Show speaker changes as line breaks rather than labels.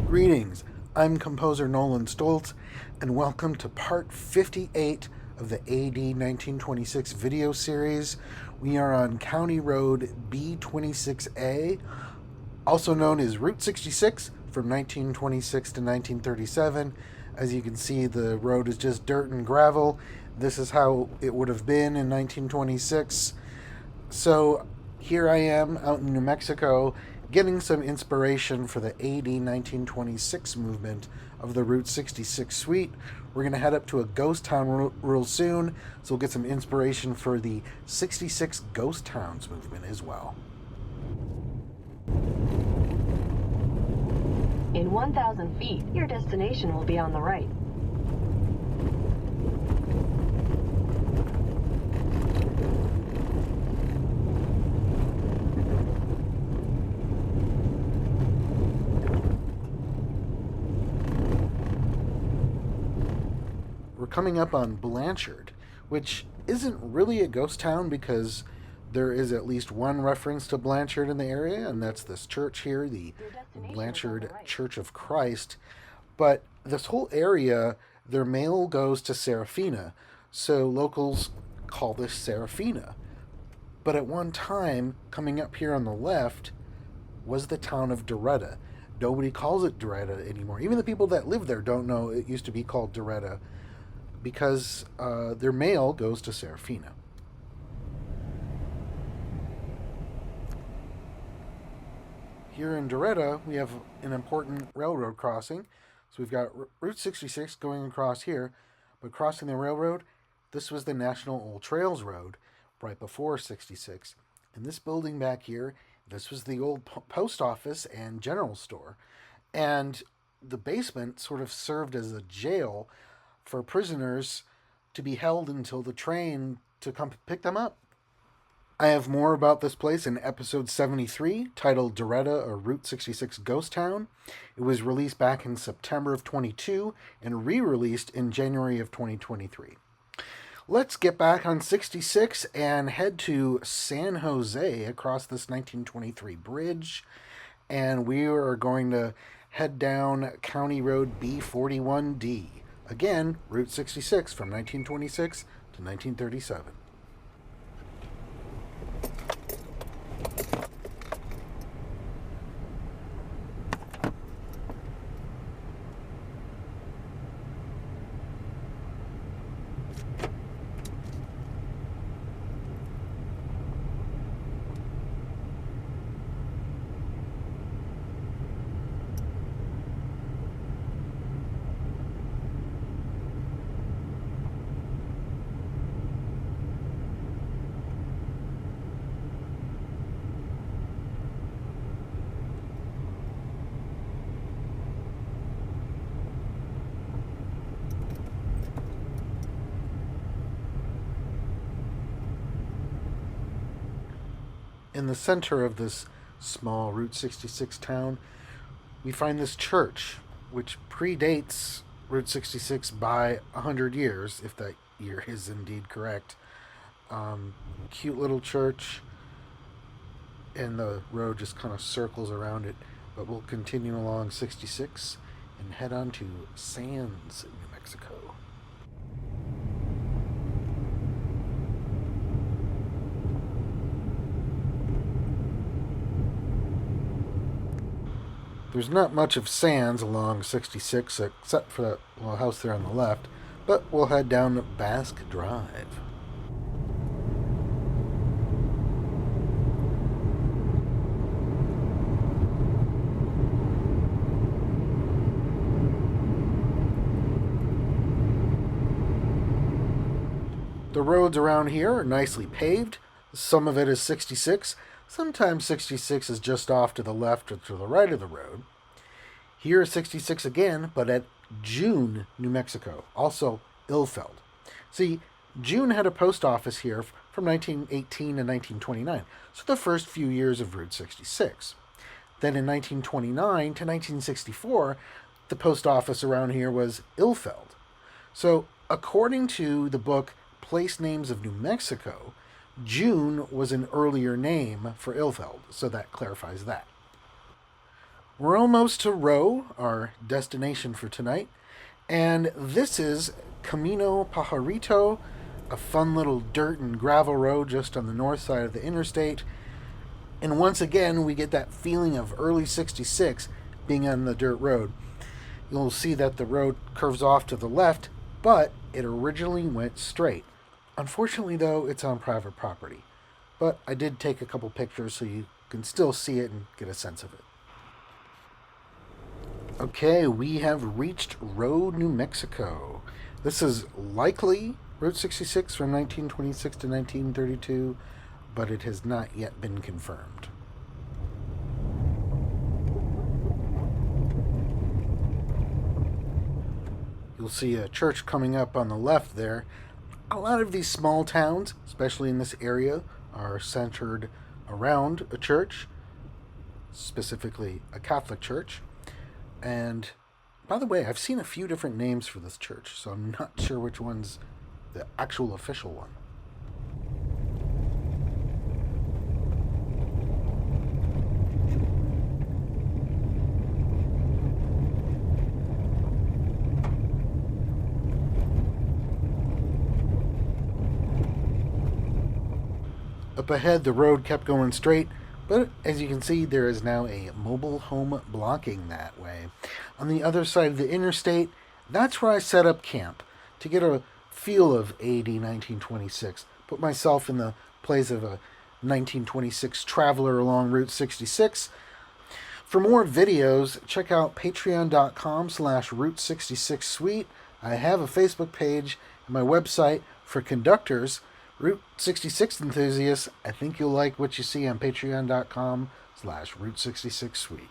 Greetings, I'm composer Nolan Stoltz, and welcome to part 58 of the AD 1926 video series. We are on County Road B26A, also known as Route 66, from 1926 to 1937. As you can see, the road is just dirt and gravel. This is how it would have been in 1926. So here I am out in New Mexico getting some inspiration for the AD 1926 movement of the Route 66 suite. We're going to head up to a ghost town real soon, so we'll get some inspiration for the 66 ghost towns movement as well.
In 1,000 feet, your destination will be on the right.
We're coming up on Blanchard, which isn't really a ghost town because there is at least one reference to Blanchard in the area, and that's this church here, the Blanchard Church of Christ. But this whole area, their mail goes to Serafina, so locals call this Serafina. But at one time, coming up here on the left, was the town of Doretta. Nobody calls it Doretta anymore. Even the people that live there don't know it used to be called Doretta, because their mail goes to Serafina. Here in Doretta, we have an important railroad crossing. So we've got Route 66 going across here, but crossing the railroad, this was the National Old Trails Road right before 66. And this building back here, this was the old post office and general store. And the basement sort of served as a jail for prisoners to be held until the train to come pick them up. I have more about this place in episode 73, titled Doretta, or Route 66 Ghost Town. It was released back in September of 22 and re-released in January of 2023. Let's get back on 66 and head to San Jose across this 1923 bridge. And we are going to head down County Road B41D. Again, Route 66 from 1926 to 1937. In the center of this small Route 66 town, we find this church, which predates Route 66 by 100 years, if that year is indeed correct. Cute little church, and the road just kind of circles around it. But we'll continue along 66 and head on to Sands, New Mexico. There's not much of Sands along 66 except for that little house there on the left, but we'll head down Basque Drive. The roads around here are nicely paved. Some of it is 66. Sometimes 66 is just off to the left or to the right of the road. Here is 66 again, but at June, New Mexico, also Ilfeld. See, June had a post office here from 1918 to 1929, so the first few years of Route 66. Then in 1929 to 1964, the post office around here was Ilfeld. So according to the book Place Names of New Mexico, June was an earlier name for Ilfeld, so that clarifies that. We're almost to Rowe, our destination for tonight, and this is Camino Pajarito, a fun little dirt and gravel road just on the north side of the interstate. And once again, we get that feeling of early 66 being on the dirt road. You'll see that the road curves off to the left, but it originally went straight. Unfortunately, though, it's on private property. But I did take a couple pictures so you can still see it and get a sense of it. Okay, we have reached Rowe, New Mexico. This is likely Route 66 from 1926 to 1932, but it has not yet been confirmed. You'll see a church coming up on the left there. A lot of these small towns, especially in this area, are centered around a church, specifically a Catholic church. And by the way, I've seen a few different names for this church, so I'm not sure which one's the actual official one. Up ahead, the road kept going straight, but as you can see, there is now a mobile home blocking that way. On the other side of the interstate, that's where I set up camp to get a feel of AD 1926. Put myself in the place of a 1926 traveler along Route 66. For more videos, check out patreon.com/Route66Suite. I have a Facebook page and my website for conductors, Route 66 enthusiasts. I think you'll like what you see on patreon.com/Route66Suite.